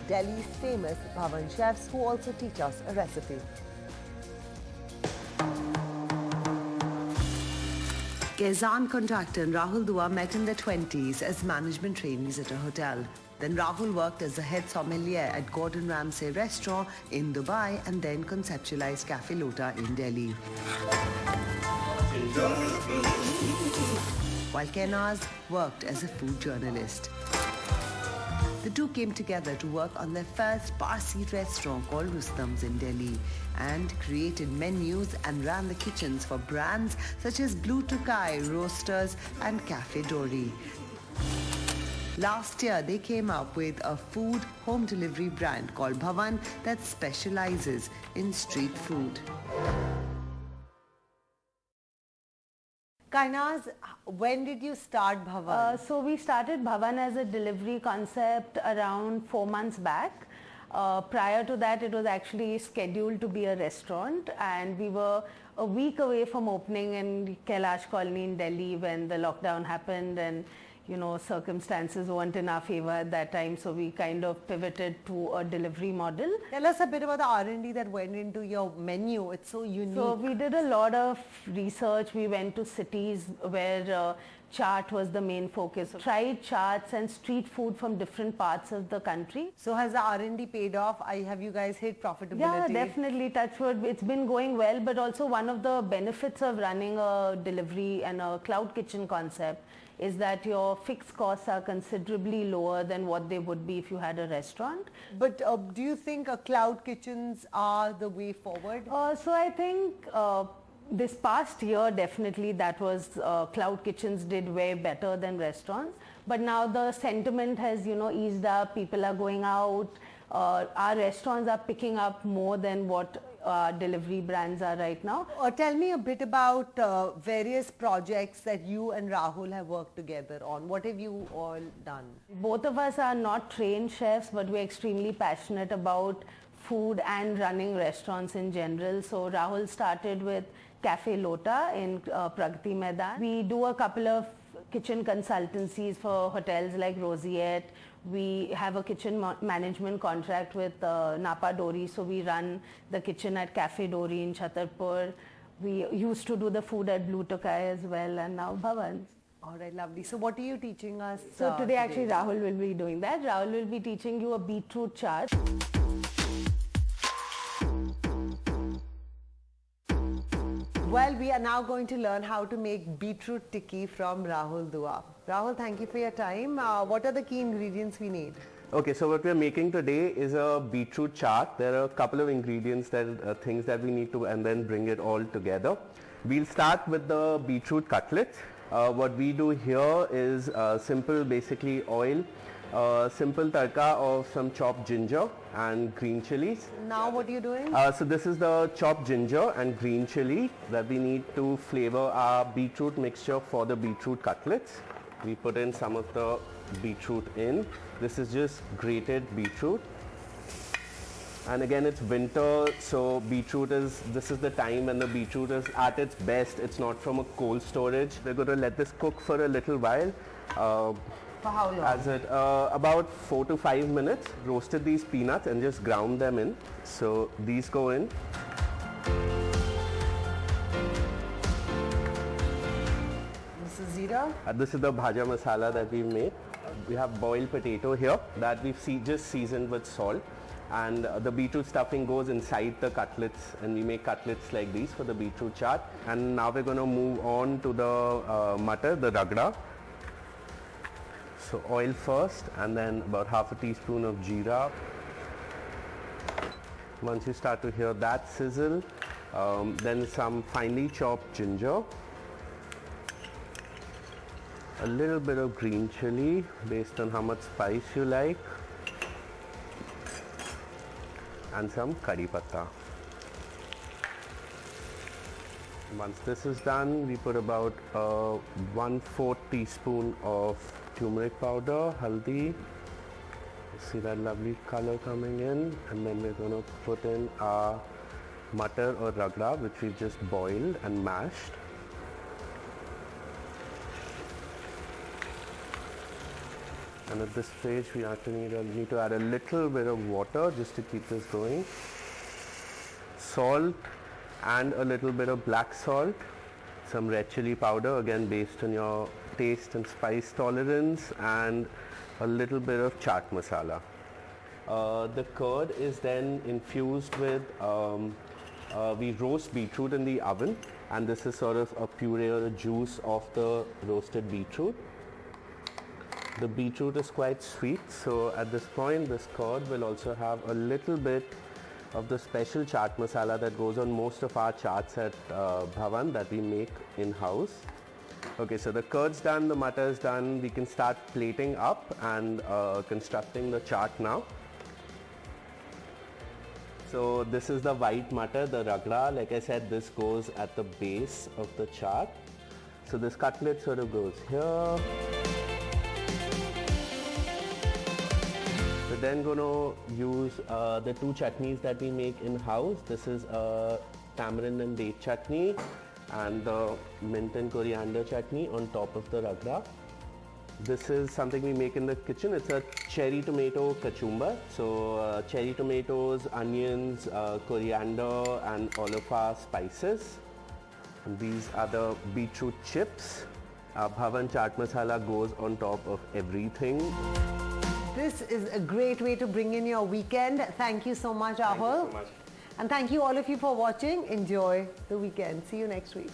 Delhi's famous Bhawan chefs who also teach us a recipe. Kainaz, Contractor and Rahul Dua met in their 20s as management trainees at a hotel. Then Rahul worked as the head sommelier at Gordon Ramsay restaurant in Dubai and then conceptualized Cafe Lota in Delhi. While Kainaz worked as a food journalist. The two came together to work on their first Parsi restaurant called Rustam's in Delhi and created menus and ran the kitchens for brands such as Blue Tokai, Roasters and Cafe Dori. Last year, they came up with a food home delivery brand called Bhawan that specializes in street food. Kainaz, when did you start Bhawan? So we started Bhawan as a delivery concept around 4 months back. Prior to that, it was actually scheduled to be a restaurant, and we were a week away from opening in Kailash Colony in Delhi when the lockdown happened, and circumstances weren't in our favor at that time, so we kind of pivoted to a delivery model. Tell us a bit about the R&D that went into your menu. It's so unique. So we did a lot of research. We went to cities where chaat was the main focus. Tried chaats and street food from different parts of the country. So has the R&D paid off? Have you guys hit profitability? Yeah, definitely. Touch wood. It's been going well, but also one of the benefits of running a delivery and a cloud kitchen concept is that your fixed costs are considerably lower than what they would be if you had a restaurant. But do you think cloud kitchens are the way forward? So I think this past year, definitely that was, cloud kitchens did way better than restaurants. But now the sentiment has, eased up. People are going out. Our restaurants are picking up more than what delivery brands are right now. Tell me a bit about various projects that you and Rahul have worked together on. What have you all done? Both of us are not trained chefs, but we're extremely passionate about food and running restaurants in general. So Rahul started with Cafe Lota in Pragati Maidan. We do a couple of kitchen consultancies for hotels like Roseate. We have a kitchen management contract with Napa Dori, so we run the kitchen at Cafe Dori in Chhatarpur. We used to do the food at Blue Tokai as well, and now Bhavan. All right, lovely. So what are you teaching us So today actually Rahul will be doing that. Rahul will be teaching you a beetroot chaat. Well, we are now going to learn how to make beetroot tikki from Rahul Dua. Rahul, thank you for your time. What are the key ingredients we need? Okay, so what we are making today is a beetroot chaat. There are a couple of ingredients things that we need to and then bring it all together. We'll start with the beetroot cutlet. What we do here is simple, basically oil, simple tadka of some chopped ginger and green chilies. Now what are you doing? So this is the chopped ginger and green chili that we need to flavor our beetroot mixture for the beetroot cutlets. We put in some of the beetroot in. This is just grated beetroot. And again, it's winter, so this is the time when the beetroot is at its best. It's not from a cold storage. We're going to let this cook for a little while. For how long? About 4 to 5 minutes. Roasted these peanuts and just ground them in. So these go in. This is zira? This is the bhaja masala that we've made. We have boiled potato here that we've just seasoned with salt. And the beetroot stuffing goes inside the cutlets, and we make cutlets like these for the beetroot chaat. And now we're going to move on to the mutter, the ragda. So oil first, and then about half a teaspoon of jeera. Once you start to hear that sizzle, then some finely chopped ginger, a little bit of green chili based on how much spice you like, and some curry patta. Once this is done, we put about 1/4 teaspoon of turmeric powder, haldi. See that lovely color coming in, and then we're going to put in our mutter or ragda, which we've just boiled and mashed. And at this stage, we actually need to add a little bit of water just to keep this going. Salt and a little bit of black salt. Some red chili powder, again based on your taste and spice tolerance, and a little bit of chaat masala. The curd is then infused with, we roast beetroot in the oven, and this is sort of a puree or a juice of the roasted beetroot. The beetroot is quite sweet, so at this point this curd will also have a little bit of the special chaat masala that goes on most of our chaats at Bhawan that we make in-house. Okay, so the curd's done, the matar is done. We can start plating up and constructing the chaat now. So this is the white matar, the ragra. Like I said, this goes at the base of the chaat. So this cutlet sort of goes here. We're then going to use the two chutneys that we make in-house. This is a tamarind and date chutney and the mint and coriander chutney on top of the ragra. This is something we make in the kitchen. It's a cherry tomato kachumbar. So cherry tomatoes, onions, coriander and all of our spices. And these are the beetroot chips. Bhavan chaat masala goes on top of everything. This is a great way to bring in your weekend. Thank you so much, Rahul. Thank you so much. And thank you all of you for watching. Enjoy the weekend. See you next week.